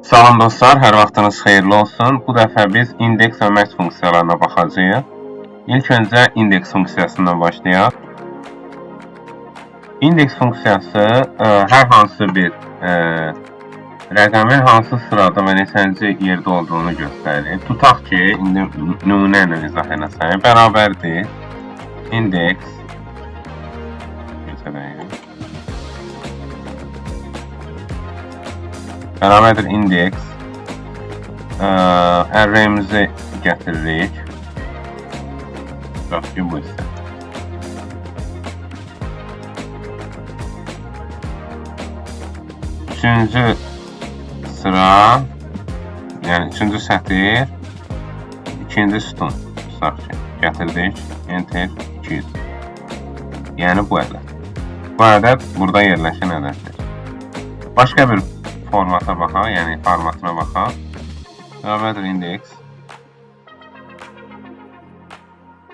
Salam dostlar, hər vaxtınız xeyirli olsun. Bu dəfə biz indeks və match funksiyalarına baxacağıq. İlk öncə indeks funksiyasından başlayaq. İndeks funksiyası hər hansı bir rəqəmin hansı sırada və neçənci yerdə olduğunu göstərir. Tutaq ki, indi nümunə ilə izah edəcəm. Bərabərdir indeks bərabərdir indeks array'imizi gətiririk. Tutaq ki, bu isə. Üçüncü sıra, yəni üçüncü sətir, ikinci sütun. Tutaq ki, gətirdik, enter 200. Yəni bu ədəd. Bu ədəd burada yerləşən ədəddir. Başqa bir formata baxaq, yəni formatına baxaq. Bərabərdir indeks.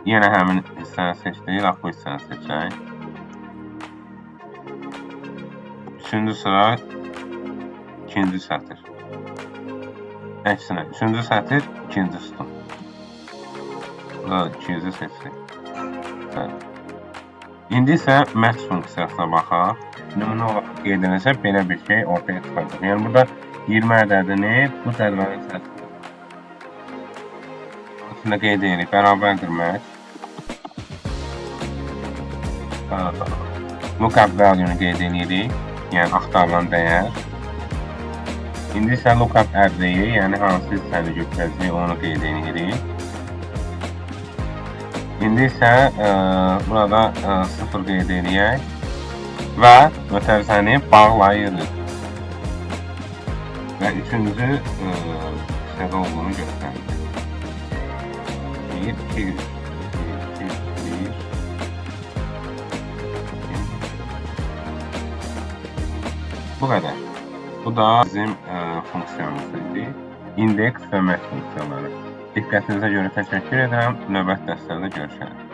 Yenə həmin hissəni seçdik, bu hissəni seçək. Üçüncü sıra, ikinci sətir. Əksinə, üçüncü sətir, ikinci sütun. Burada 200'ü seçdik. İndi isə match funksiyasına baxaq. Nümunə olaraq qeyd edəcək, belə bir şey ortaya çıxacaq. Yəni burada 20 ədədini bu cədvəlin içərisində. Üstündə qeyd edirik, bərabərdir match. Lookup value-nu qeyd edirik, yəni axtarılan dəyər. İndi isə lookup array-i, yəni hansı hissəni götürəcək, onu qeyd edirik. İndi isə burada 0 qeyd edək və mötərizəni bağlayırıq. Və üçüncü hissədə olduğunu göstərir. 1, 2, 3, 1, 1. Bu qədər. Bu da bizim funksiyamız idi. İndeks və match funksiyaları. Diqqətinizə görə təşəkkür edirəm. Növbəti dərslərdə görüşərik.